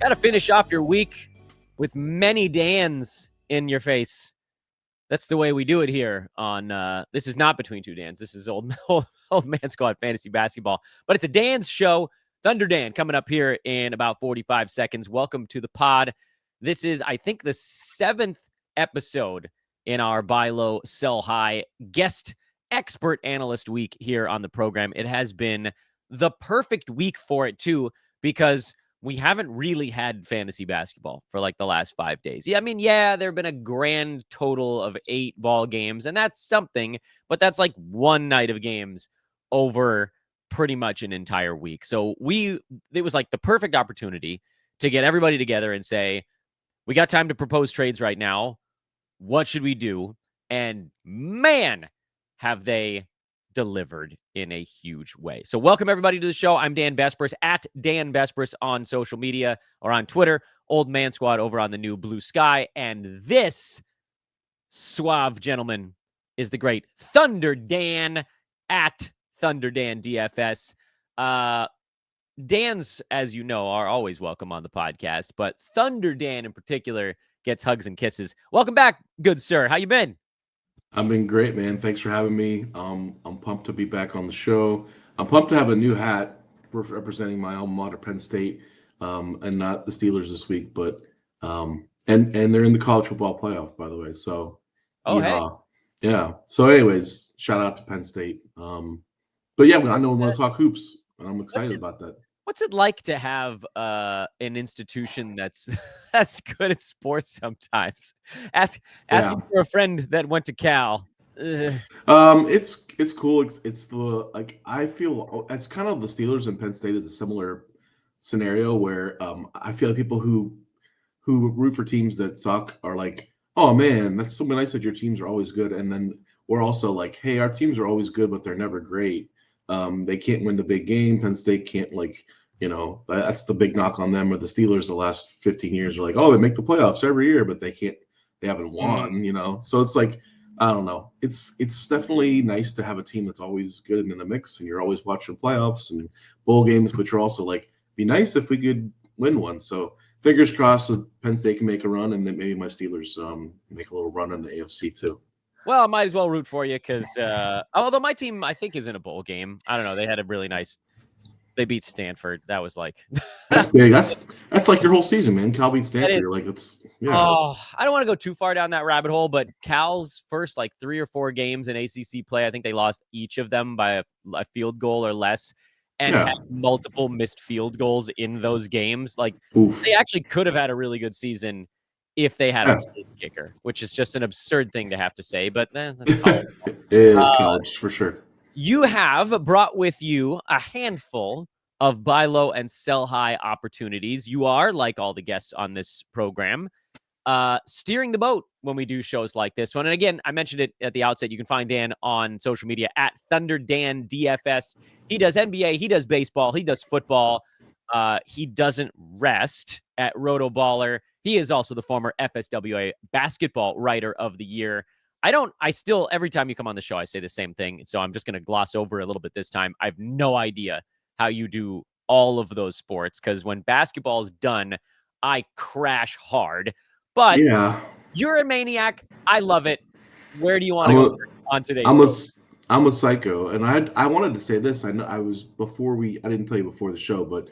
Got to finish off your week with many Dans in your face. That's the way we do it here on, this is not Between Two Dans. This is old Man Squad Fantasy Basketball. But it's a Dan's show. Thunder Dan coming up here in about 45 seconds. Welcome to the pod. This is, I think, the 7th episode in our buy low, sell high guest expert analyst week here on the program. It has been the perfect week for it, too, because we haven't really had fantasy basketball for like the last 5 days. Yeah, I mean, there have been a grand total of 8 ball games, and that's something, but that's like one night of games over pretty much an entire week. So it was like the perfect opportunity to get everybody together and say, we got time to propose trades right now. What should we do? And man, have they delivered in a huge way. So welcome everybody to the show. I'm Dan Vespers at Dan Vespers on social media or on Twitter, Old Man Squad over on the new Blue Sky. And this suave gentleman is the great Thunder Dan at Thunder Dan DFS. Dan's, as you know, are always welcome on the podcast, but Thunder Dan in particular gets hugs and kisses. Welcome back, good sir. How you been? I've been great, man. Thanks for having me. I'm pumped to be back on the show. I'm pumped to have a new hat representing my alma mater, Penn State, and not the Steelers this week. But and they're in the college football playoff, by the way. So, Hey. yeah. So, anyways, shout out to Penn State. But yeah, I know we want to talk hoops, and I'm excited about that. What's it like to have an institution that's good at sports sometimes? Asking for a friend that went to Cal. It's cool. It's the I feel it's kind of the Steelers and Penn State is a similar scenario where I feel like people who root for teams that suck are like, oh man, that's so nice that your teams are always good, and then we're also like, hey, our teams are always good, but they're never great. They can't win the big game. Penn State can't that's the big knock on them. Or the Steelers the last 15 years are like, oh, they make the playoffs every year, but they haven't won. So it's like, I don't know. It's definitely nice to have a team that's always good and in the mix, and you're always watching playoffs and bowl games, but you're also like, be nice if we could win one. So fingers crossed that Penn State can make a run, and then maybe my Steelers make a little run in the AFC too. Well, I might as well root for you because although my team, I think, is in a bowl game. I don't know. They had a really nice. They beat Stanford. That was like that's big. That's like your whole season, man. Cal beat Stanford. You're like, it's Oh, I don't want to go too far down that rabbit hole, but Cal's first like 3 or 4 games in ACC play, I think they lost each of them by a field goal or less, and had multiple missed field goals in those games. Like they actually could have had a really good season if they had a kicker, which is just an absurd thing to have to say, but that's college. It is college for sure. You have brought with you a handful of buy low and sell high opportunities. You are, like all the guests on this program, steering the boat when we do shows like this one. And again, I mentioned it at the outset. You can find Dan on social media at Thunder Dan DFS. He does NBA, he does baseball, he does football. He doesn't rest at RotoBaller. He is also the former FSWA basketball writer of the year. I still, every time you come on the show, I say the same thing. So I'm just going to gloss over a little bit this time. I have no idea how you do all of those sports, because when basketball is done, I crash hard. But you're a maniac. I love it. Where do you want to go on today? I'm a psycho, and I wanted to say this. I know I didn't tell you before the show, but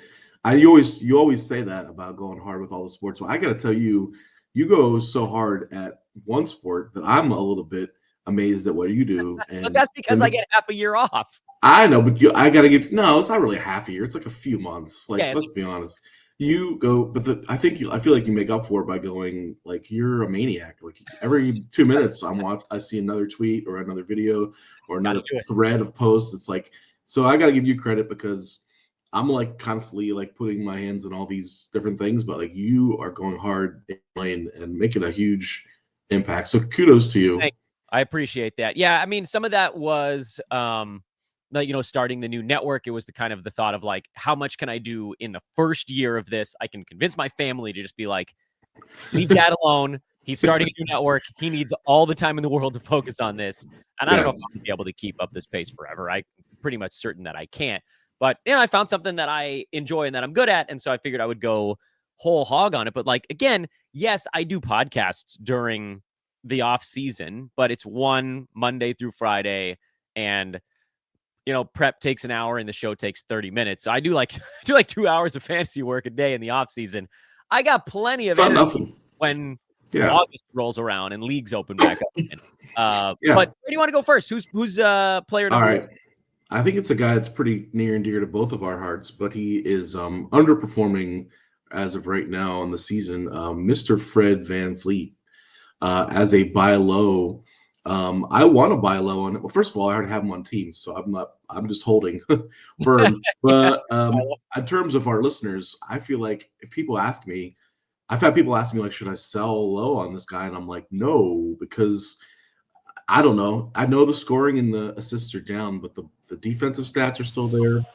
you always say that about going hard with all the sports. Well, I got to tell you, you go so hard at one sport that I'm a little bit amazed at what you do. And but that's because I get half a year off. I know, but I got to it's not really half a year. It's like a few months. Like, let's be honest. You go, but I feel like you make up for it by going, like, you're a maniac. Like every 2 minutes I see another tweet or another video or another thread of posts. It's like, so I got to give you credit because I'm like constantly like putting my hands in all these different things, but like you are going hard and making a huge impact. So kudos to you. I appreciate that. Yeah. I mean, some of that was, starting the new network. It was the kind of the thought of like, how much can I do in the first year of this? I can convince my family to just be like, leave Dad alone. He's starting a new network. He needs all the time in the world to focus on this. And I don't know if I'm going to be able to keep up this pace forever. I'm pretty much certain that I can't. But I found something that I enjoy and that I'm good at. And so I figured I would go whole hog on it. But like, again, yes, I do podcasts during the off season, but it's one Monday through Friday, and prep takes an hour and the show takes 30 minutes. So I do like 2 hours of fantasy work a day in the off season. I got plenty of It's not energy nothing. when Yeah. August rolls around and leagues open back up again. Yeah. But where do you want to go first? Who's player number All right. one? I think it's a guy that's pretty near and dear to both of our hearts, but he is underperforming as of right now in the season. Mr. Fred VanVleet, as a buy low. I want to buy low on it. Well, first of all, I already have him on teams, so I'm just holding firm. But in terms of our listeners, I feel like if people ask me, I've had people ask me, like, should I sell low on this guy? And I'm like, no, because I don't know. I know the scoring and the assists are down, but the defensive stats are still there.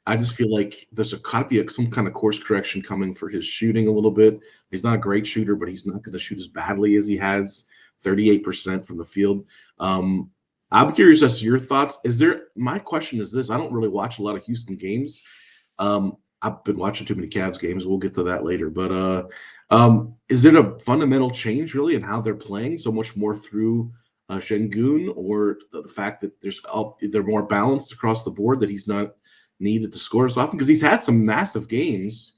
I just feel like there's gotta be some kind of course correction coming for his shooting a little bit. He's not a great shooter, but he's not going to shoot as badly as he has, 38% from the field. I'm curious as to your thoughts. My question is this: I don't really watch a lot of Houston games. I've been watching too many Cavs games. We'll get to that later. But is it a fundamental change really in how they're playing so much more through Şengün, or the fact that they're more balanced across the board, that he's not needed to score as often? Because he's had some massive games,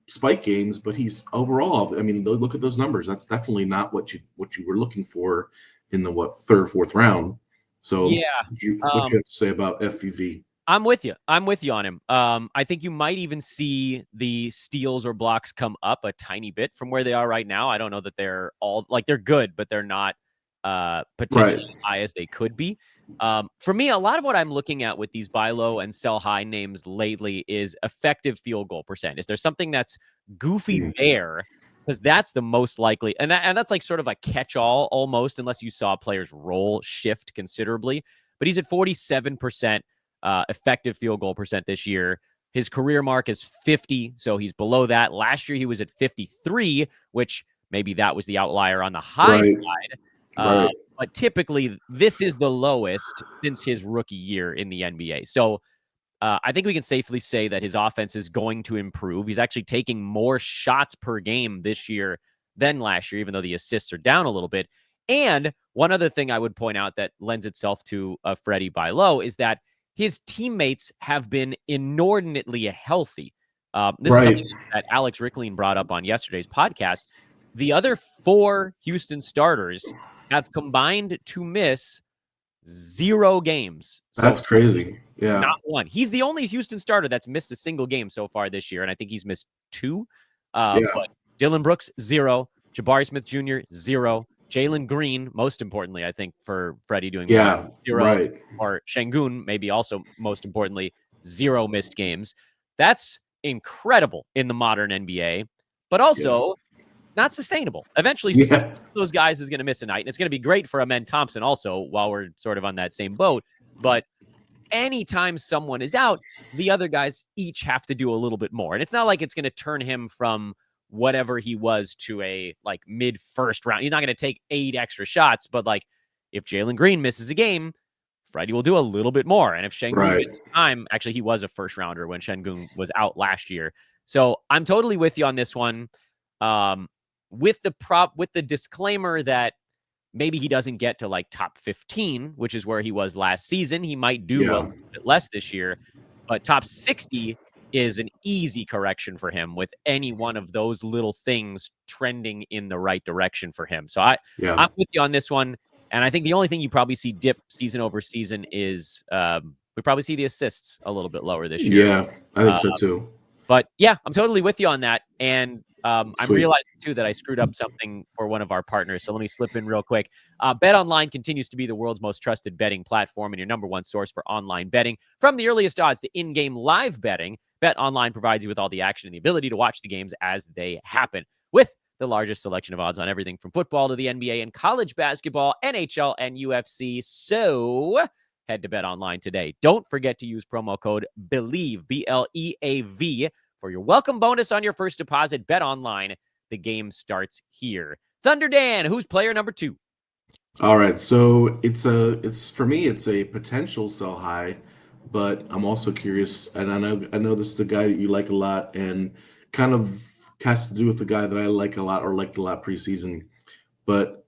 spike games, but he's overall, I mean, look at those numbers. That's definitely not what you were looking for in the third, fourth round. So Yeah. what you have to say about FVV? I'm with you. I'm with you on him. I think you might even see the steals or blocks come up a tiny bit from where they are right now. I don't know that they're all like, they're good, but they're not potentially as high as they could be. For me, a lot of what I'm looking at with these buy low and sell high names lately is effective field goal percent. Is there something that's goofy there? Because that's the most likely, and that's like sort of a catch-all almost, unless you saw players' role shift considerably. But he's at 47%. Effective field goal percent this year. His career mark is 50, so he's below that. Last year, he was at 53, which maybe that was the outlier on the high side. But typically, this is the lowest since his rookie year in the NBA. So I think we can safely say that his offense is going to improve. He's actually taking more shots per game this year than last year, even though the assists are down a little bit. And one other thing I would point out that lends itself to a Freddie buy low is that his teammates have been inordinately healthy. This is something that Alex Rickleen brought up on yesterday's podcast. The other 4 Houston starters have combined to miss 0 games. So that's crazy. Yeah. Not one. He's the only Houston starter that's missed a single game so far this year, and I think he's missed 2. But Dylan Brooks, 0. Jabari Smith Jr., 0. Jalen Green, most importantly, I think, for Freddie doing 0. Or Şengün, maybe also most importantly, 0 missed games. That's incredible in the modern NBA, but also not sustainable. Eventually, some of those guys is going to miss a night, and it's going to be great for Amen Thompson also, while we're sort of on that same boat. But anytime someone is out, the other guys each have to do a little bit more. And it's not like it's going to turn him from whatever he was to a like mid first round. He's not going to take 8 extra shots, but like if Jalen Green misses a game, Freddie will do a little bit more. And if Şengün misses time, actually he was a first rounder when Şengün was out last year. So I'm totally with you on this one. With the disclaimer that maybe he doesn't get to like top 15, which is where he was last season. He might do a little bit less this year, but top 60 is an easy correction for him with any one of those little things trending in the right direction for him. So I'm with you on this one. And I think the only thing you probably see dip season over season is we probably see the assists a little bit lower this year. Yeah, I think so too. But yeah, I'm totally with you on that. And I'm realizing, too, that I screwed up something for one of our partners. So let me slip in real quick. BetOnline continues to be the world's most trusted betting platform and your number one source for online betting. From the earliest odds to in-game live betting, BetOnline provides you with all the action and the ability to watch the games as they happen. With the largest selection of odds on everything from football to the NBA and college basketball, NHL, and UFC. So head to BetOnline today. Don't forget to use promo code BELIEVE, BLEAV, for your welcome bonus on your first deposit. Bet online. The game starts here. Thunder Dan, who's player number 2? All right, so it's for me, it's a potential sell high, but I'm also curious, and I know this is a guy that you like a lot, and kind of has to do with the guy that I like a lot or liked a lot preseason, but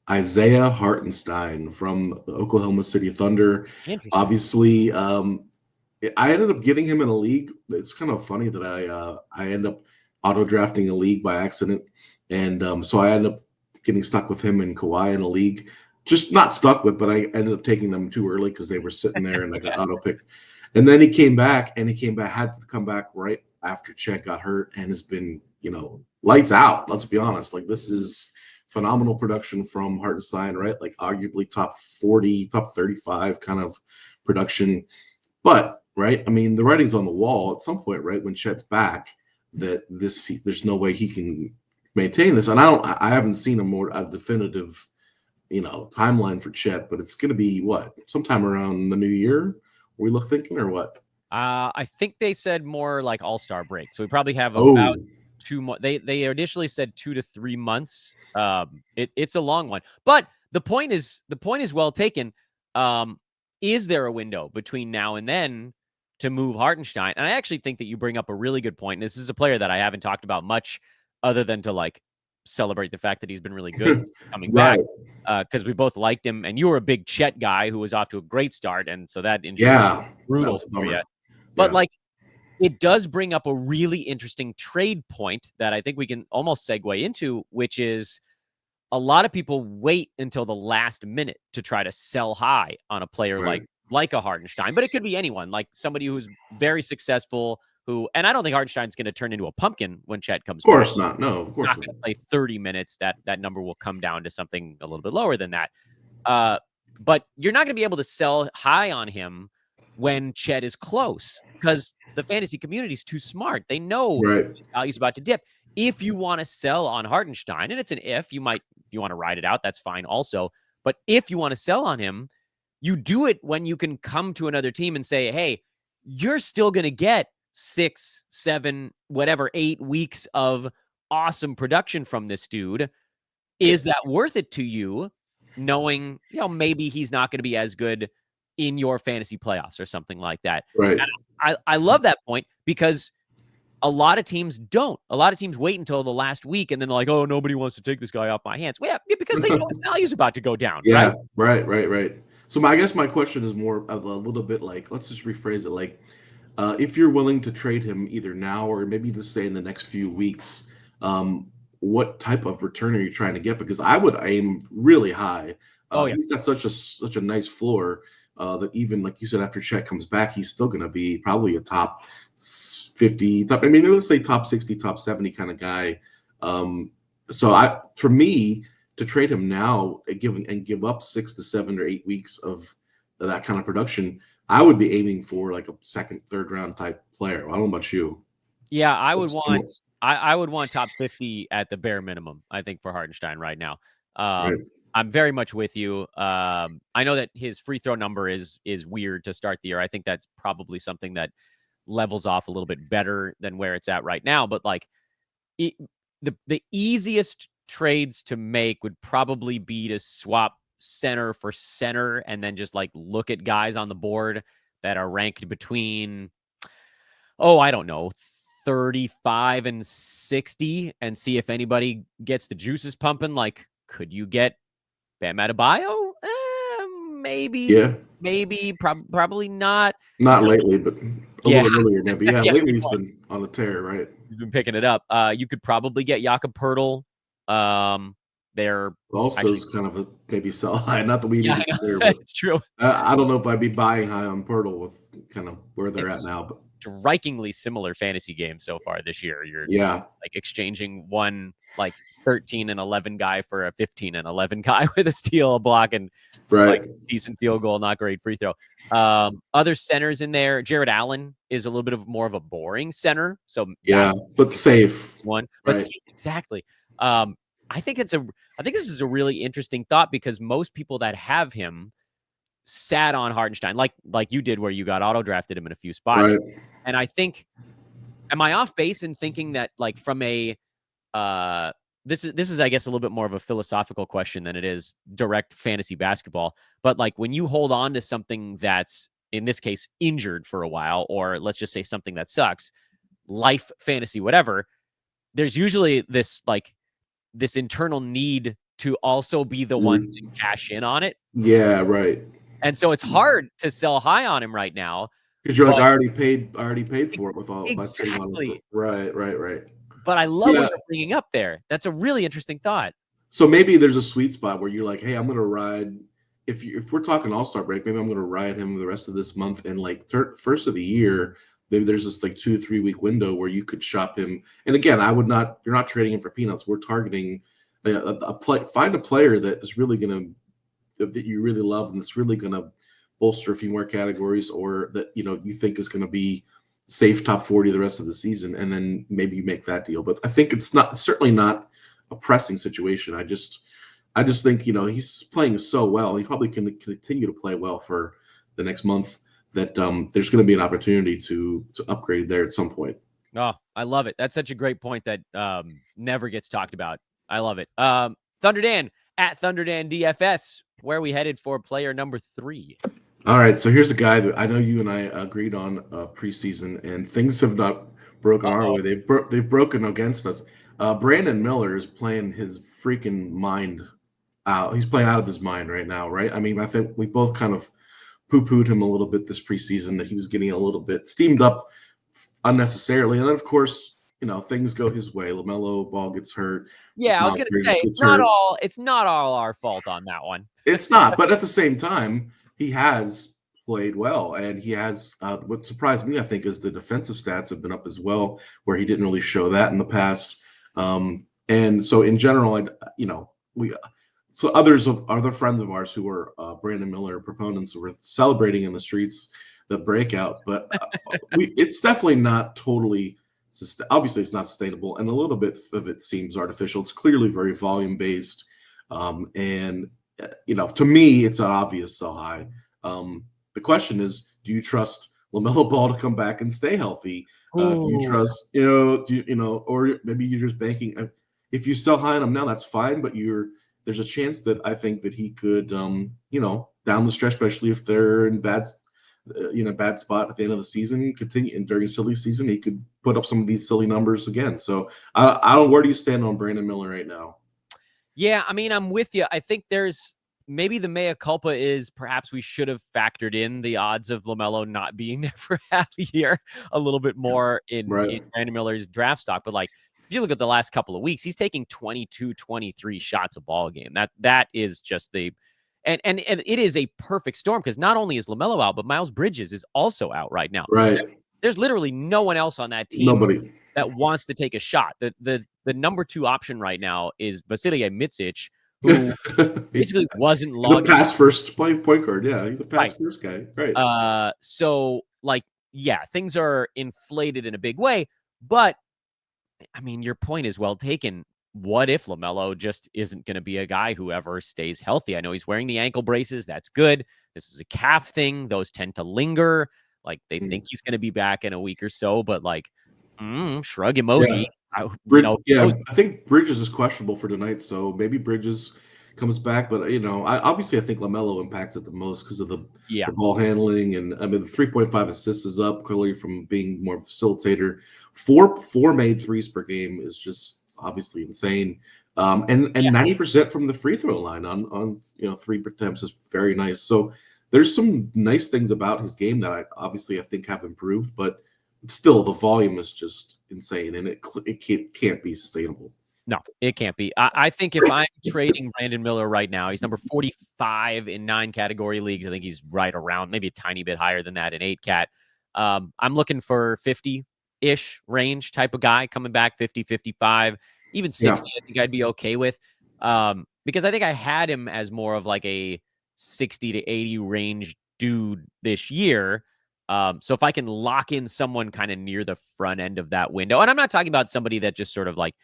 Isaiah Hartenstein from the Oklahoma City Thunder. Interesting. Obviously, I ended up getting him in a league. It's kind of funny that I end up auto drafting a league by accident, and so I ended up getting stuck with him and Kawhi in a league. Just not stuck with, but I ended up taking them too early because they were sitting there and I got Yeah. auto picked. And then he came back, and had to come back right after Chet got hurt, and has been lights out. Let's be honest. Like, this is phenomenal production from Hartenstein, right? Like, arguably top 40, top 35 kind of production. But right, I mean, the writing's on the wall at some point, right? When Chet's back, that there's no way he can maintain this. And I haven't seen a definitive, timeline for Chet, but it's going to be what, sometime around the new year. We look thinking, or what? I think they said more like All-Star break. So we probably have about Oh, 2 months. They initially said 2 to 3 months. It's a long one. But the point is well taken. Is there a window between now and then to move Hartenstein? And I actually think that you bring up a really good point. And this is a player that I haven't talked about much other than to like celebrate the fact that he's been really good since coming back. right. Because we both liked him, and you were a big Chet guy who was off to a great start, and so that injury was Yeah, that brutal was a for you. bummer. But Yeah, like, it does bring up a really interesting trade point that I think we can almost segue into, which is a lot of people wait until the last minute to try to sell high on a player right. like a Hartenstein, but it could be anyone, like somebody who's very successful. And I don't think Hartenstein's going to turn into a pumpkin when Chet comes Of back. course not. No, of course Not not. going to play 30 minutes. That number will come down to something a little bit lower than that. Uh, but you're not going to be able to sell high on him when Chet is close because the fantasy community is too smart. They know Right, his value's about to dip. If you want to sell on Hartenstein, and it's an if you want to ride it out, that's fine also. But if you want to sell on him, you do it when you can come to another team and say, hey, you're still going to get 6, 7, whatever, 8 weeks of awesome production from this dude. Is that worth it to you, knowing, maybe he's not going to be as good in your fantasy playoffs or something like that? right. And I love that point because a lot of teams don't. A lot of teams wait until the last week and then they're like, oh, nobody wants to take this guy off my hands. Well, yeah, because they know his value's about to go down, right? Yeah, right. So I guess my question is more of a little bit like, let's just rephrase it. Like, if you're willing to trade him either now or maybe to say in the next few weeks, what type of return are you trying to get? Because I would aim really high. Oh, yeah. He's got such a nice floor that even like you said, after Chet comes back, he's still going to be probably a top 50, top. I mean, let's say top 60, top 70 kind of guy. So for me to trade him now, give up 6 to 7 or 8 weeks of that kind of production, I would be aiming for like a second, third round type player. I don't know about you. Yeah, It's too much, I would want top 50 at the bare minimum, I think, for Hartenstein right now. right? I'm very much with you. I know that his free throw number is weird to start the year. I think that's probably something that levels off a little bit better than where it's at right now. But like, it, the easiest trades to make would probably be to swap center for center and then just like look at guys on the board that are ranked between, I don't know, 35 and 60 and see if anybody gets the juices pumping. Like, could you get Bam Adebayo? Maybe, Yeah, probably not. not lately, but a Yeah, little earlier, maybe. Yeah, yeah, lately he's been on a tear, right? he's been picking it up. You could probably get Jakob Poeltl. They're Also, actually, is kind of a maybe sell high. Not that we yeah, need to I get there, know. but It's true. I don't know if I'd be buying high on Pirtle with kind of where they're at now. But Strikingly similar fantasy games so far this year. You're yeah, like exchanging one like 13 and 11 guy for a 15 and 11 guy with a steal, a block, and like right. decent field goal, not great free throw. Other centers in there, Jared Allen is a little bit of more of a boring center, so that Yeah, but safe, one, but right? see, exactly. Um, I think I think this is a really interesting thought because most people that have him sat on Hartenstein, like you did, where you got auto drafted him in a few spots, Right. and I think, am I off base in thinking that like from a this is I guess a little bit more of a philosophical question than it is direct fantasy basketball. But like when you hold on to something that's in this case injured for a while, or let's just say something that sucks, life, fantasy, whatever, there's usually this internal need to also be the one to cash in on it. Yeah, right. And so it's hard to sell high on him right now. Because you're like, But I already paid for it with all by sitting on it. exactly. Right, right, right. But I love what Yeah. you're bringing up there. That's a really interesting thought. So maybe there's a sweet spot where you're like, hey, I'm gonna ride. If we're talking All-Star break, maybe I'm gonna ride him the rest of this month, and like first of the year, maybe there's this like 2 3 week window where you could shop him. And again, I would not. You're not trading him for peanuts. We're targeting find a player that is really gonna that you really love and that's really gonna bolster a few more categories, or that you think is gonna be safe top 40 the rest of the season, and then maybe you make that deal. But I think it's certainly not a pressing situation. I just think he's playing so well. He probably can continue to play well for the next month. That there's going to be an opportunity to upgrade there at some point. Oh, I love it. That's such a great point that never gets talked about. I love it. Thunder Dan at Thunder Dan DFS. Where are we headed for player number 3? All right, so here's a guy that I know you and I agreed on preseason, and things have not broken our Uh-oh. way. They've broken against us. Brandon Miller is playing his freaking mind out. He's playing out of his mind right now, right? I mean, I think we both kind of poo-pooed him a little bit this preseason, that he was getting a little bit steamed up unnecessarily, and then of course, things go his way. LaMelo Ball gets hurt. Yeah, I was Miles gonna say Bridges gets hurt. it's not all our fault on that one. It's not, but at the same time, he has played well, and he has. What surprised me, I think, is the defensive stats have been up as well, where he didn't really show that in the past. And so, in general, we so other friends of ours who were Brandon Miller proponents were celebrating in the streets the breakout, but it's definitely not totally. Obviously, it's not sustainable, and a little bit of it seems artificial. It's clearly very volume based, and to me, it's an obvious sell high. The question is, do you trust LaMelo Ball to come back and stay healthy? Do you Ooh. trust, or maybe you're just banking? If you sell high on him now, that's fine, but there's a chance that I think that he could, down the stretch, especially if they're in bad spot at the end of the season, continue and during silly season, he could put up some of these silly numbers again. So I don't. Where do you stand on Brandon Miller right now? Yeah, I mean, I'm with you. I think there's maybe the mea culpa is perhaps we should have factored in the odds of LaMelo not being there for half a year a little bit more in Right. Brandon Miller's draft stock. But like, if you look at the last couple of weeks, he's taking 22, 23 shots a ball game. That is just and it is a perfect storm because not only is LaMelo out, but Miles Bridges is also out right now. Right. There's literally no one else on that team Nobody. that wants to take a shot. The number 2 option right now is Vasilije Micic, who basically wasn't He's a logging pass first point guard. Yeah, he's a pass right. first guy. Right. So like, yeah, things are inflated in a big way. But I mean, your point is well taken. What if LaMelo just isn't going to be a guy who ever stays healthy? I know he's wearing the ankle braces. That's good. This is a calf thing. Those tend to linger. Like they think he's going to be back in a week or so, but like, shrug emoji. Yeah. Those, I think Bridges is questionable for tonight, so maybe Bridges comes back. But I think LaMelo impacts it the most because of the ball handling, and I mean the 3.5 assists is up clearly from being more of a facilitator. Four made threes per game is just obviously insane. And 90% from the free throw line on 3 attempts is very nice. So there's some nice things about his game that I think have improved, but still the volume is just insane, and it can't be sustainable. No, it can't be. I think if I'm trading Brandon Miller right now, he's number 45 in 9 category leagues. I think he's right around maybe a tiny bit higher than that in 8 cat. I'm looking for 50-ish range type of guy coming back, 50, 55, even 60. I think I'd be okay with, because I think I had him as more of like a 60 to 80 range dude this year. So if I can lock in someone kind of near the front end of that window, and I'm not talking about somebody that just sort of like,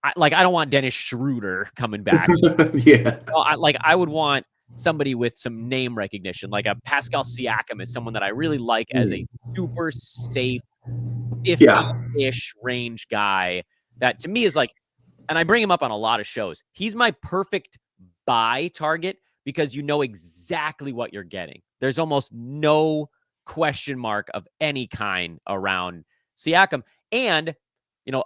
I don't want Dennis Schroeder coming back. Yeah. I would want somebody with some name recognition, like a Pascal Siakam is someone that I really like as a super safe 50-ish range guy that to me is like, and I bring him up on a lot of shows. He's my perfect buy target because you know exactly what you're getting. There's almost no question mark of any kind around Siakam. And,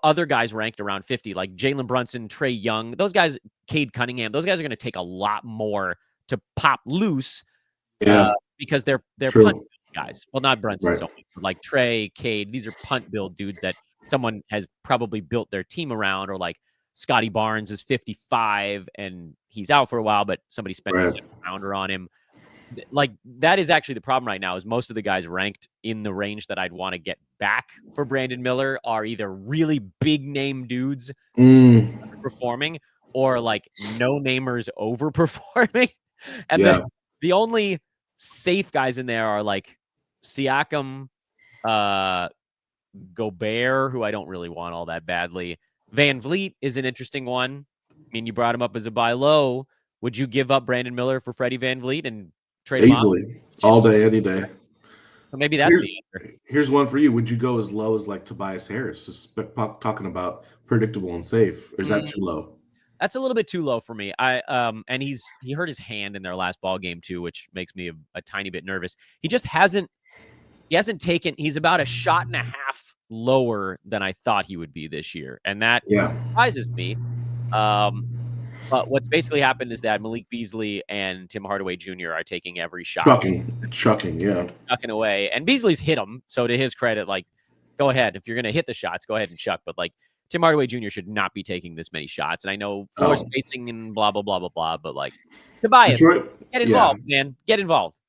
other guys ranked around 50, like Jalen Brunson, Trae Young, those guys, Cade Cunningham, those guys are going to take a lot more to pop loose Yeah, because they're punt true. guys. Well, not Brunson Right. so much, but like Trae, Cade, these are punt build dudes that someone has probably built their team around, or like Scotty Barnes is 55 and he's out for a while, but somebody spent a Right. 7th-rounder on him. Like, that is actually the problem right now, is most of the guys ranked in the range that I'd want to get back for Brandon Miller are either really big name dudes performing, or like no-namers overperforming. And then Yeah. the only safe guys in there are like Siakam, Gobert, who I don't really want all that badly. VanVleet is an interesting one. I mean, you brought him up as a buy low. Would you give up Brandon Miller for Freddie VanVleet and trade him off? Easily. All Chips. day, any day. So maybe that's Here's the answer. here's one for you. Would you go as low as like Tobias Harris? Talking about predictable and safe. Or is that too low? That's a little bit too low for me. And he hurt his hand in their last ball game too, which makes me a tiny bit nervous. He just hasn't taken. He's about a shot and a half lower than I thought he would be this year, and that Yeah. surprises me. But what's basically happened is that Malik Beasley and Tim Hardaway Jr. are taking every shot, Chucking, yeah. chucking away, and Beasley's hit them. So to his credit, like, go ahead, if you're going to hit the shots, go ahead and chuck. But like, Tim Hardaway Jr. should not be taking this many shots. And I know floor spacing and blah blah blah blah blah. But like, Tobias, get involved, man. Get involved.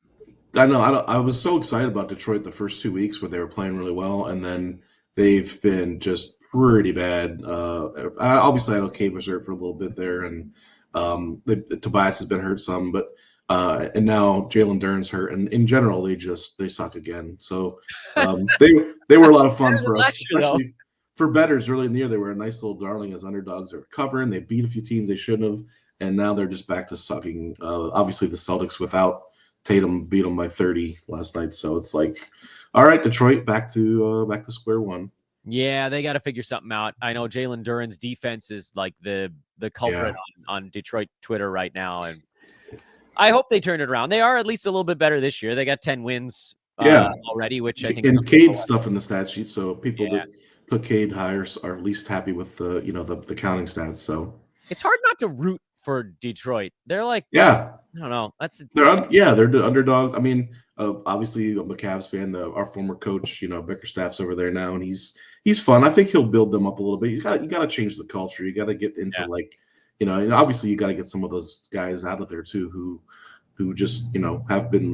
I know. I was so excited about Detroit the first 2 weeks where they were playing really well, and then they've been just pretty bad. Obviously, I know Cade was hurt for a little bit there, and Tobias has been hurt some, but and now Jalen Duren's hurt, and in general, they suck again. So they were a lot of fun for us, especially for bettors early in the year. They were a nice little darling as underdogs. They were covering. They beat a few teams they shouldn't have, and now they're just back to sucking. Obviously, the Celtics without Tatum beat them by 30 last night, so it's like, all right, Detroit, back to square one. Yeah, they got to figure something out. I know Jalen Duren's defense is like the culprit on Detroit Twitter right now, and I hope they turn it around. They are at least a little bit better this year. They got 10 wins already, which I think. And Cade's stuff in the stat sheet, so people that put Cade higher are least happy with the counting stats. So it's hard not to root for Detroit. They're like, I don't know. They're the underdog. I mean, obviously I'm a Cavs fan. Our former coach, Bickerstaff's over there now, and he's fun. I think he'll build them up a little bit. You got to change the culture. You got to get into and obviously you got to get some of those guys out of there too, who just have been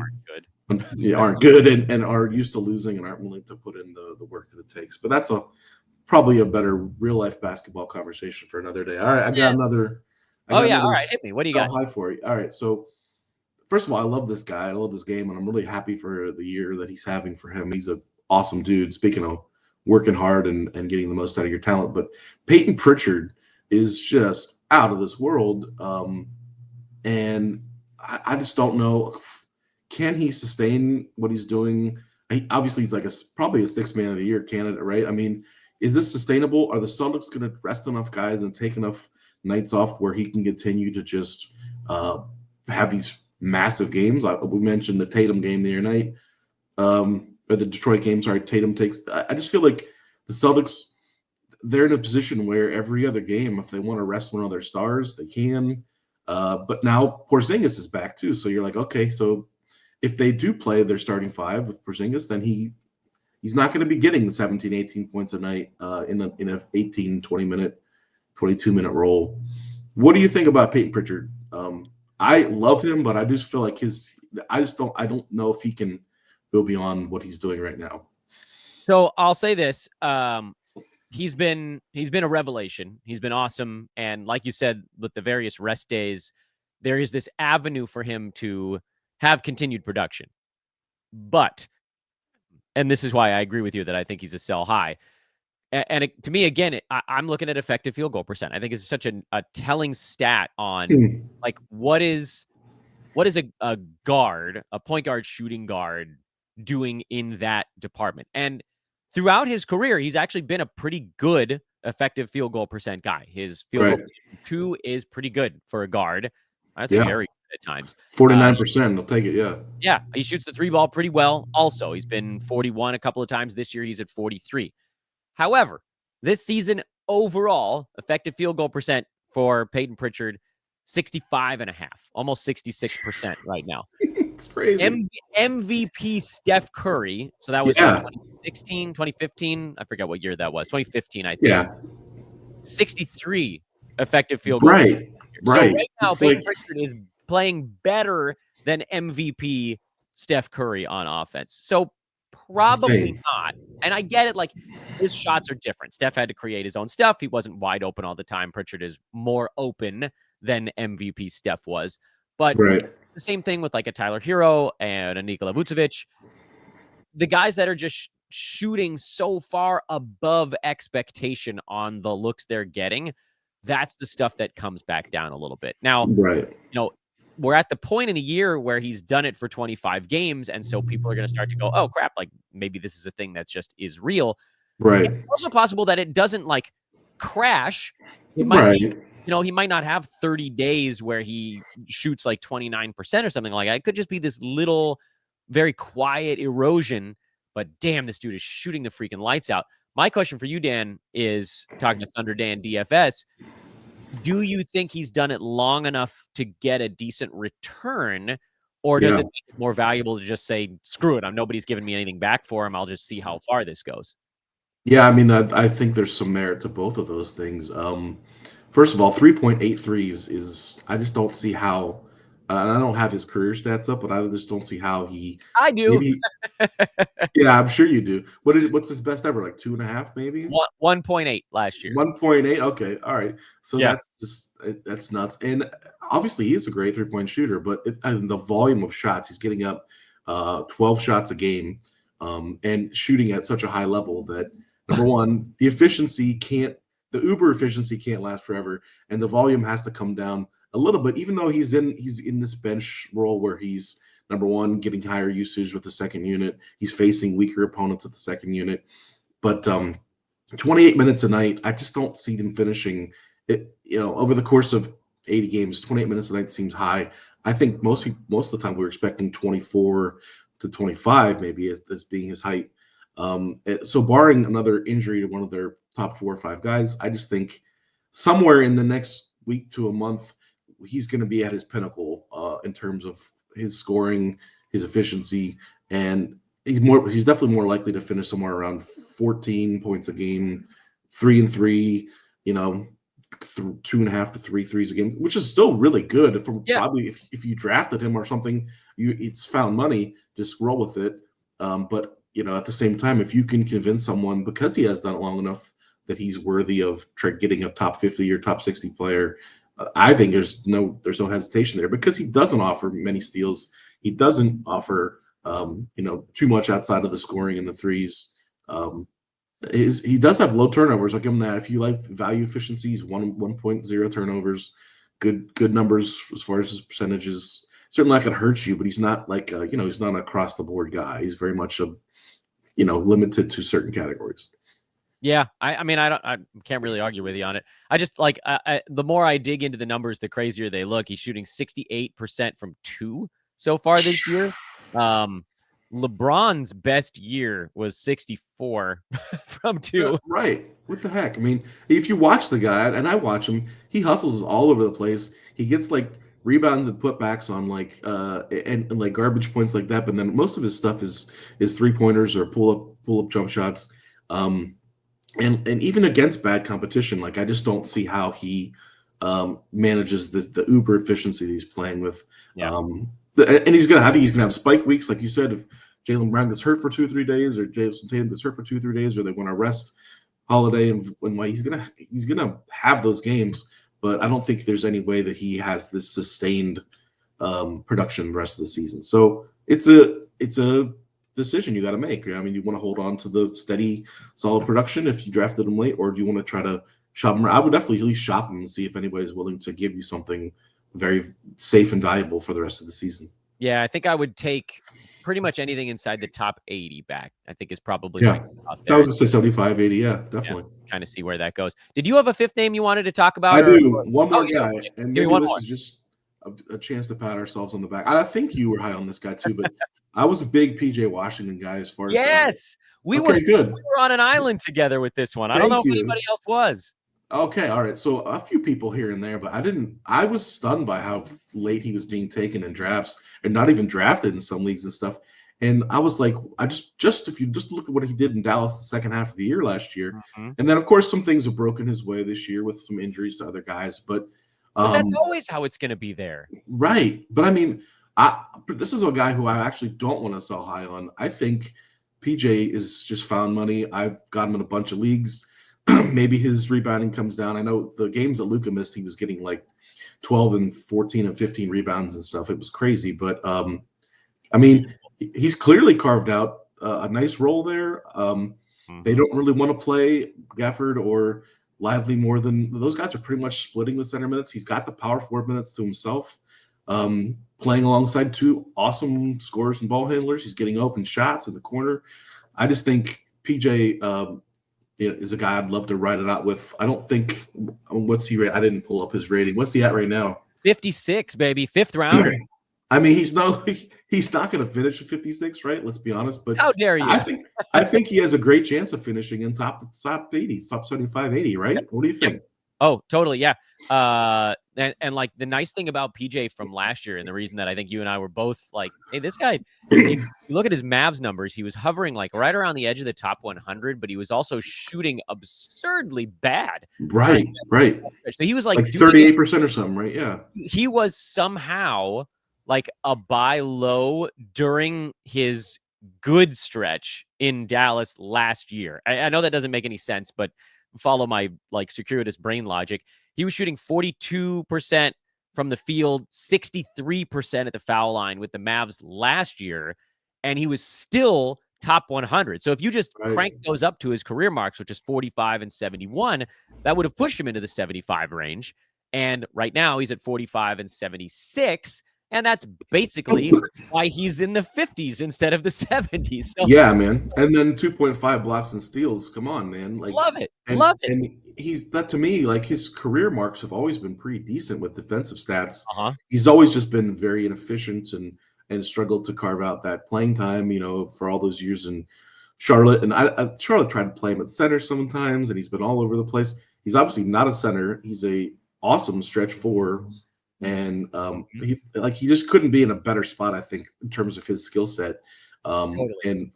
aren't good and are used to losing and aren't willing to put in the work that it takes. But that's probably a better real life basketball conversation for another day. All right, I got another. All right, hit me. What do you got? High for you. All right, so first of all, I love this guy. I love this game, and I'm really happy for the year that he's having for him. He's an awesome dude. Speaking of working hard and getting the most out of your talent, but Payton Pritchard is just out of this world, and I just don't know. Can he sustain what he's doing? Obviously, he's like probably a 6th man of the year candidate, right? I mean, is this sustainable? Are the Celtics going to rest enough guys and take enough nights off where he can continue to just have these massive games? We mentioned the Tatum game the other night, or the Detroit game. Sorry, Tatum takes. I just feel like the Celtics, they're in a position where every other game, if they want to rest one of their stars, they can. But now Porzingis is back too, so you're like, okay, so if they do play their starting 5 with Porzingis, then he's not going to be getting the 17, 18 points a night in a 18, 20 minute, 22 minute role. What do you think about Payton Pritchard? I love him, but I just feel like I don't know if he can go beyond what he's doing right now. So I'll say this. He's been a revelation. He's been awesome. And like you said, with the various rest days, there is this avenue for him to have continued production. But, and this is why I agree with you that I think he's a sell high. And to me, again, I'm looking at effective field goal percent. I think it's such a telling stat on like what is a guard, a point guard, shooting guard doing in that department. And throughout his career, he's actually been a pretty good effective field goal percent guy. His field goal percent 2 is pretty good for a guard. I'd say very good at times. 49%. I'll take it. Yeah. Yeah. He shoots the 3 ball pretty well. Also, he's been 41 a couple of times this year. He's at 43. However, this season overall, effective field goal percent for Payton Pritchard, 65.5, almost 66% right now. It's crazy. MVP Steph Curry. So that was what, Yeah. 2016, 2015? I forget what year that was. 2015, I think. Yeah. 63 effective field goal percent. Right. So Right. right now, It's Payton like Pritchard is playing better than MVP Steph Curry on offense. So it's probably insane. not. And I get it. Like, his shots are different. Steph had to create his own stuff. He wasn't wide open all the time. Pritchard is more open than MVP Steph was. But Right. the same thing with like a Tyler Hero and a Nikola Vucevic. The guys that are just shooting so far above expectation on the looks they're getting, that's the stuff that comes back down a little bit. Now, Right. we're at the point in the year where he's done it for 25 games. And so people are going to start to go, oh, crap, like maybe this is a thing that's just is real. Right. It's also possible that it doesn't like crash. It might be, Right. he might not have 30 days where he shoots like 29% or something like that. It could just be this little, very quiet erosion. But damn, this dude is shooting the freaking lights out. My question for you, Dan, is talking to Thunder Dan DFS. Do you think he's done it long enough to get a decent return? Or does Yeah. it make it more valuable to just say, screw it, nobody's giving me anything back for him. I'll just see how far this goes. Yeah, I mean, I think there's some merit to both of those things. First of all, 3.83 is I just don't see how. And I don't have his career stats up, but I just don't see how he I do. maybe. Yeah, I'm sure you do. What's his best ever? Like 2.5, maybe 1.8 last year. 1.8. Okay, all right. So Yeah. that's nuts. And obviously, he is a great 3-point shooter, but and the volume of shots he's getting up, 12 shots a game, and shooting at such a high level that number one, the Uber efficiency can't last forever, and the volume has to come down a little bit. Even though he's in this bench role where he's number one getting higher usage with the second unit, he's facing weaker opponents at the second unit, but 28 minutes a night, I just don't see them finishing it. Over the course of 80 games, 28 minutes a night seems high. I think most of the time we were expecting 24 to 25, maybe as being his height. So barring another injury to one of their top 4 or 5 guys, I just think somewhere in the next week to a month, he's going to be at his pinnacle in terms of his scoring, his efficiency, and he's definitely more likely to finish somewhere around 14 points a game, 3 and 3, 2.5 to 3 threes a game, which is still really good. Yeah. Probably if you drafted him or something, it's found money, just roll with it. But at the same time, if you can convince someone because he has done it long enough that he's worthy of getting a top 50 or top 60 player, I think there's no hesitation there because he doesn't offer many steals. He doesn't offer too much outside of the scoring and the threes. He does have low turnovers. I'll give him that. If you like value efficiencies, 1.0 turnovers, good numbers as far as his percentages. Certainly not going to hurt you, but he's not like he's not an across the board guy. He's very much limited to certain categories. Yeah, I can't really argue with you on it. I just like the more I dig into the numbers, the crazier they look. He's shooting 68% from 2 so far this year. LeBron's best year was 64 from 2. Yeah, right. What the heck? I mean, if you watch the guy, and I watch him, he hustles all over the place. He gets like rebounds and putbacks on like and like garbage points like that. But then most of his stuff is 3-pointers or pull up jump shots. And even against bad competition, like I just don't see how he manages the uber efficiency that he's playing with. Yeah. And he's gonna have spike weeks, like you said, if Jaylen Brown gets hurt for 2 or 3 days, or Jason Tatum gets hurt for 2 or 3 days, or they want to rest Holiday and he's gonna have those games. But I don't think there's any way that he has this sustained production the rest of the season. So it's a decision you got to make. I mean, you want to hold on to the steady, solid production if you drafted him late, or do you want to try to shop him? I would definitely at least shop him and see if anybody's willing to give you something very safe and valuable for the rest of the season. Yeah, I think I would take pretty much anything inside the top 80 back. I think is probably that was a 75, 80. Yeah, definitely. Kind of see where that goes. Did you have a fifth name you wanted to talk about? I do. One more guy, and maybe this more. is just a chance to pat ourselves on the back. I think you were high on this guy too, but I was a big PJ Washington guy as far as Yes, we were okay, good. on an island together with this one. I don't know Thank if you. anybody else was. Okay, all right. So a few people here and there, but I was stunned by how late he was being taken in drafts and not even drafted in some leagues and stuff. And I was like, I just if you just look at what he did in Dallas the second half of the year last year, Mhm. and then of course some things have broken his way this year with some injuries to other guys, but But that's um always how it's gonna be there. right. But I mean, I this is a guy who I actually don't want to sell high on. I think PJ is just found money. I've got him in a bunch of leagues. Maybe his rebounding comes down. I know the games that Luca missed, he was getting like 12 and 14 and 15 rebounds and stuff. It was crazy. But I mean, he's clearly carved out a nice role there. They Mhm. don't really want to play Gafford or Lively more than those guys are pretty much splitting the center minutes. He's got the power forward minutes to himself, playing alongside two awesome scorers and ball handlers. He's getting open shots in the corner. I just think PJ is a guy I'd love to ride it out with. I don't think what's he rate? I didn't pull up his rating. What's he at right now? 56, baby, 5th rounder. I mean, he's not going to finish at 56, right? Let's be honest. But How dare I you? think I think he has a great chance of finishing in top 80, top 75, 80, right? What do you Yep. think? Oh, totally, yeah. And, like, the nice thing about PJ from last year and the reason that I think you and I were both like, "Hey, this guy," if you look at his Mavs numbers, he was hovering, like, right around the edge of the top 100, but he was also shooting absurdly bad during Right, that right. stretch. So he was, Like like, doing it 38% or something, right? Yeah. he was somehow, like, a buy low during his good stretch in Dallas last year. I know that doesn't make any sense, but follow my, like, circuitous brain logic. He was shooting 42% from the field, 63% at the foul line with the Mavs last year, and he was still top 100. So if you just Right. crank those up to his career marks, which is 45 and 71, that would have pushed him into the 75 range. And right now he's at 45 and 76. And that's basically why he's in the 50s instead of the 70s. So Yeah, man. And then 2.5 blocks and steals. Come on, man. Like love it. and Love it. and he's that to me, like his career marks have always been pretty decent with defensive stats. Uh-huh. He's always just been very inefficient and struggled to carve out that playing time, for all those years in Charlotte. And Charlotte tried to play him at center sometimes, and he's been all over the place. He's obviously not a center. He's a awesome stretch four. And Mhm. he just couldn't be in a better spot, I think, in terms of his skill set. Totally.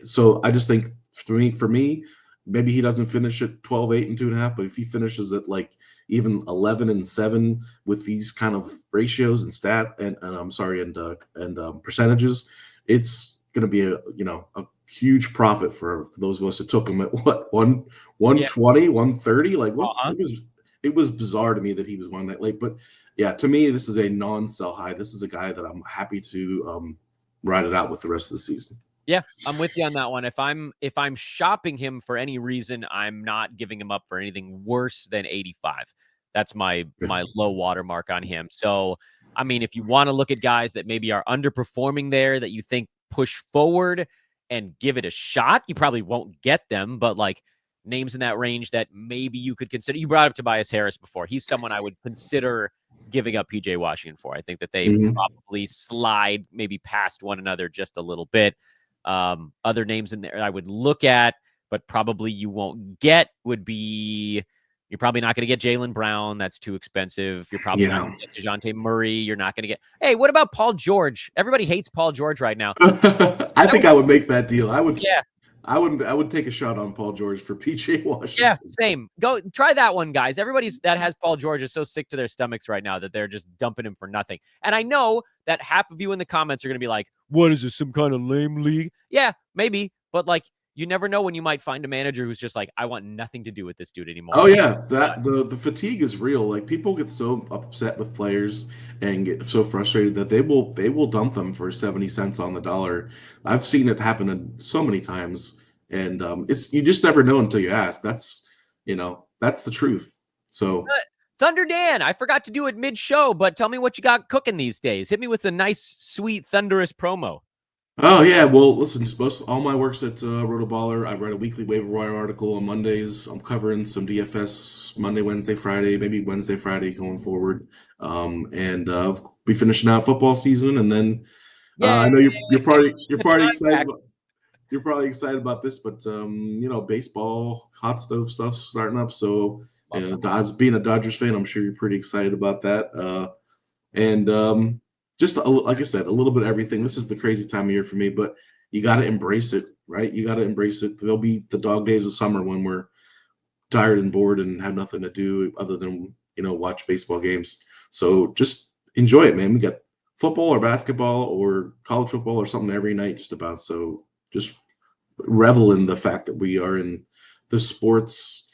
So I just think for me, maybe he doesn't finish at 12, 8, and 2.5, but if he finishes at like even 11 and 7 with these kind of ratios and and I'm sorry, and percentages, it's gonna be a huge profit for those of us that took him at what one Yeah. 120, 130. Like what Uh-huh. it was bizarre to me that he was going that late. But yeah, to me, this is a non-sell high. This is a guy that I'm happy to ride it out with the rest of the season. Yeah, I'm with you on that one. If I'm shopping him for any reason, I'm not giving him up for anything worse than 85. That's my low water mark on him. So, I mean, if you want to look at guys that maybe are underperforming there that you think push forward and give it a shot, you probably won't get them, but like names in that range that maybe you could consider. You brought up Tobias Harris before. He's someone I would consider giving up PJ Washington for. I think that they Mhm. probably slide maybe past one another just a little bit. Other names in there I would look at, but probably you won't get would be you're probably not going to get Jaylen Brown. That's too expensive. You're probably not Yeah. going to get DeJounte Murray. You're not going to get. Hey, what about Paul George? Everybody hates Paul George right now. I That think would, I would make that deal. yeah, I would take a shot on Paul George for PJ yeah, Washington. same. Go try that one, guys. Everybody's that has Paul George is so sick to their stomachs right now that they're just dumping him for nothing. And I know that half of you in the comments are going to be like, "What is this? Some kind of lame league?" Yeah, maybe, but like, you never know when you might find a manager who's just like, "I want nothing to do with this dude anymore." Oh And yeah, that the fatigue is real. Like people get so upset with players and get so frustrated that they will dump them for 70 cents on the dollar. I've seen it happen so many times, and it's you just never know until you ask. That's the truth. So Thunder Dan, I forgot to do it mid-show, but tell me what you got cooking these days. Hit me with a nice, sweet, thunderous promo. oh yeah, well listen, most all my work's at RotoBaller. I write a weekly waiver wire article on Mondays. I'm covering some DFS Monday, Wednesday, Friday, maybe Wednesday, Friday going forward. And be finishing out football season, and then Yeah, I know you're it's probably time excited back. about this, but baseball, hot stove stuff's starting up. So, Love it. Being a Dodgers fan, I'm sure you're pretty excited about that. And just like I said, a little bit of everything. This is the crazy time of year for me, but you got to embrace it, right? You got to embrace it. There'll be the dog days of summer when we're tired and bored and have nothing to do other than watch baseball games. So just enjoy it, man. We got football or basketball or college football or something every night, just about. So just revel in the fact that we are in the sports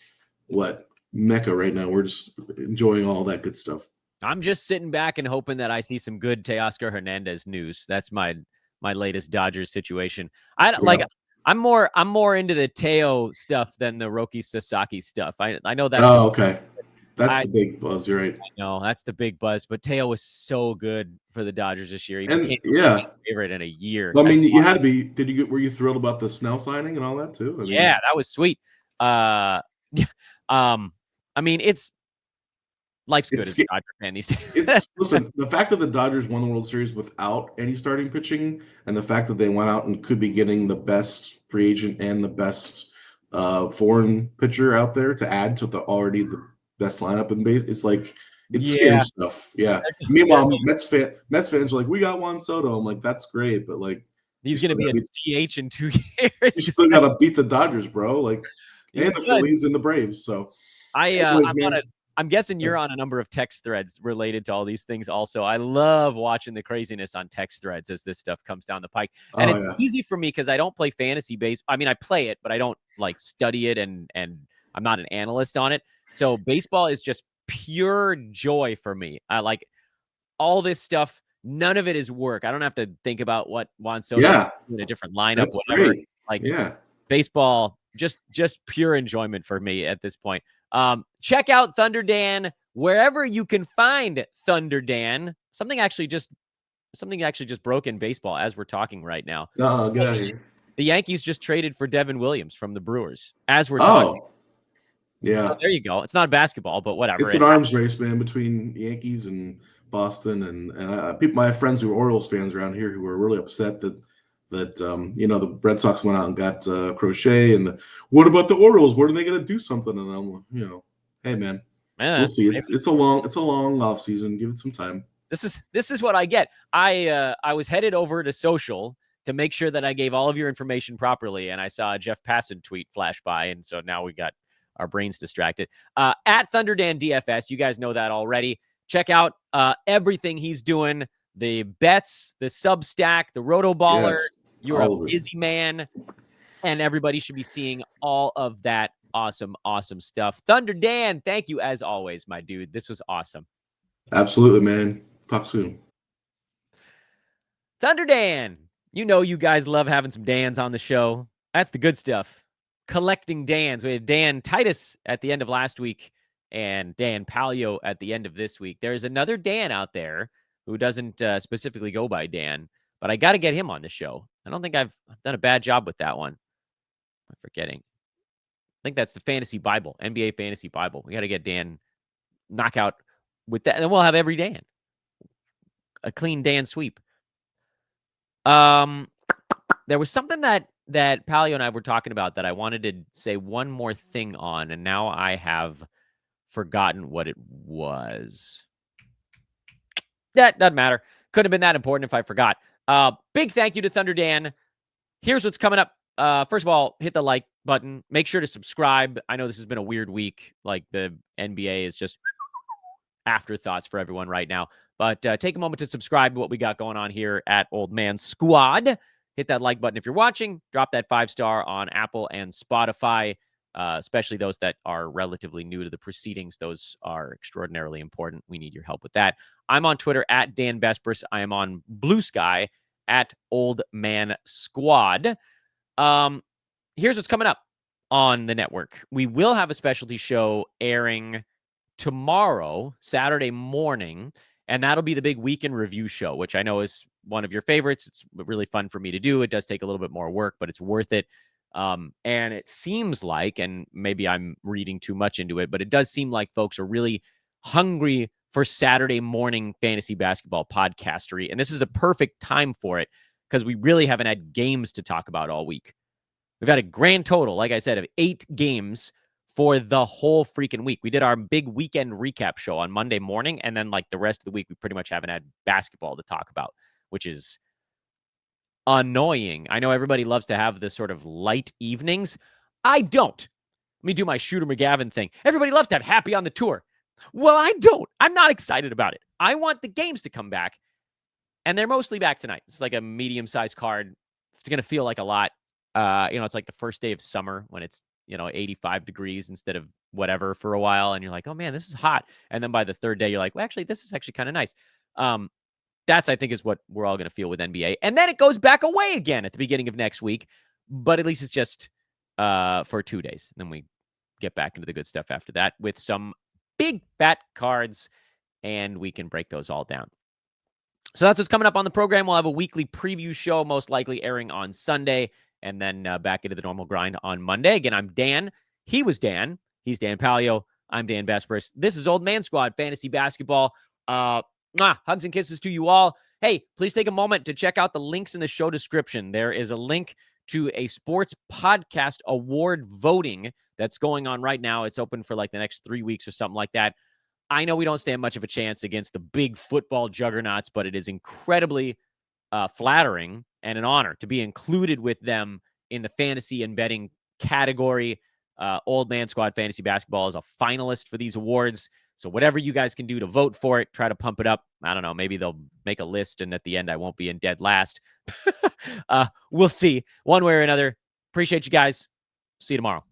mecca right now. We're just enjoying all that good stuff. I'm just sitting back and hoping that I see some good Teoscar Hernandez news. That's my latest Dodgers situation. Yeah. I'm more into the Teo stuff than the Roki Sasaki stuff. I know that's Oh, okay. That's I the big buzz. You're right. know that's the big buzz, but Teo was so good for the Dodgers this year. He And became a yeah, favorite in a year. I That's mean, you had to be. Were you thrilled about the Snell signing and all that too? I yeah, mean, that was sweet. Yeah, I mean, life's good it's as a Dodger fan these days. It's listen, the fact that the Dodgers won the World Series without any starting pitching, and the fact that they went out and could be getting the best free agent and the best foreign pitcher out there to add to the best lineup in base, it's scary Yeah, stuff. Yeah. they're Meanwhile, Mets fans are like, we got Juan Soto. I'm like, that's great, but like, you he's gonna still be got a to DH in 2 years. you still got to beat the Dodgers, bro. Like, and He's the good. Phillies and the Braves. So, I anyways, I'm on a man. I'm guessing you're on a number of text threads related to all these things also. I love watching the craziness on text threads as this stuff comes down the pike. And Oh it's yeah, easy for me because I don't play fantasy base. I mean, I play it, but I don't like study it and I'm not an analyst on it. So baseball is just pure joy for me. I like all this stuff. None of it is work. I don't have to think about what Juan Soto yeah. in a different lineup, That's whatever. great. Like Yeah. baseball, just pure enjoyment for me at this point. Check out Thunder Dan wherever you can find Thunder Dan. Something actually just broke in baseball as we're talking right now. Get out of here. The Yankees just traded for Devin Williams from the Brewers as we're talking. Oh, So yeah. there you go. It's not basketball, but whatever. It's an arms race, man, between Yankees and Boston, and I have friends who are Orioles fans around here who are really upset that the Red Sox went out and got Crochet, and what about the Orioles? When are they going to do something? And I'm, hey, man, we'll see. It's a long off season. Give it some time. This is what I get. I was headed over to social to make sure that I gave all of your information properly, and I saw a Jeff Passan tweet flash by, and so now we got our brains distracted. At Thunderdan DFS, you guys know that already. Check out everything he's doing: the bets, the Substack, the RotoBaller. Yes, You're a all of it. busy man, and everybody should be seeing all of that awesome stuff. Thunder Dan, thank you as always, my dude. This was awesome. Absolutely, man. Talk soon. Thunder Dan. You know you guys love having some Dans on the show. That's the good stuff. Collecting Dans. We had Dan Titus at the end of last week and Dan Palyo at the end of this week. There's another Dan out there who doesn't specifically go by Dan, but I got to get him on the show. I don't think I've done a bad job with that one. I'm forgetting. I think that's the Fantasy Bible, NBA Fantasy Bible. We got to get Dan knockout with that, and then we'll have every Dan. A clean Dan sweep. There was something that Palio and I were talking about that I wanted to say one more thing on, and now I have forgotten what it was. That doesn't matter. Couldn't have been that important if I forgot. Big thank you to Thunder Dan. Here's what's coming up. First of all, hit the like button. Make sure to subscribe. I know this has been a weird week. Like the NBA is just afterthoughts for everyone right now. But take a moment to subscribe to what we got going on here at Old Man Squad. Hit that like button if you're watching. Drop that 5-star on Apple and Spotify, especially those that are relatively new to the proceedings. Those are extraordinarily important. We need your help with that. I'm on Twitter at Dan Bespers. I am on Blue Sky at Old Man Squad. Here's what's coming up on the network. We will have a specialty show airing tomorrow, Saturday morning, and that'll be the big weekend review show, which I know is one of your favorites. It's really fun for me to do. It does take a little bit more work, but it's worth it. And it seems like, and maybe I'm reading too much into it, but it does seem like folks are really hungry for Saturday morning fantasy basketball podcastery. And this is a perfect time for it because we really haven't had games to talk about all week. We've had a grand total, like I said, of 8 games for the whole freaking week. We did our big weekend recap show on Monday morning, and then like the rest of the week, we pretty much haven't had basketball to talk about, which is annoying. I know everybody loves to have this sort of light evenings. I don't. Let me do my Shooter McGavin thing. Everybody loves to have happy on the tour. Well, I don't. I'm not excited about it. I want the games to come back, and they're mostly back tonight. It's like a medium-sized card. It's going to feel like a lot. It's like the first day of summer when it's, 85 degrees instead of whatever for a while. And you're like, oh man, this is hot. And then by the third day, you're like, well, actually, this is actually kind of nice. That's, I think, is what we're all going to feel with NBA. And then it goes back away again at the beginning of next week. But at least it's just for 2 days. And then we get back into the good stuff after that with some big fat cards, and we can break those all down. So that's what's coming up on the program. We'll have a weekly preview show, most likely airing on Sunday, and then back into the normal grind on Monday. Again, I'm Dan. He was Dan. He's Dan Palyo. I'm Dan Vesperis. This is Old Man Squad Fantasy Basketball. Hugs and kisses to you all. Hey, please take a moment to check out the links in the show description. There is a link to a sports podcast award voting that's going on right now. It's open for like the next 3 weeks or something like that. I know we don't stand much of a chance against the big football juggernauts, but it is incredibly flattering and an honor to be included with them in the fantasy and betting category. Old Man Squad Fantasy Basketball is a finalist for these awards. So whatever you guys can do to vote for it, try to pump it up. I don't know. Maybe they'll make a list, and at the end, I won't be in dead last. We'll see. One way or another. Appreciate you guys. See you tomorrow.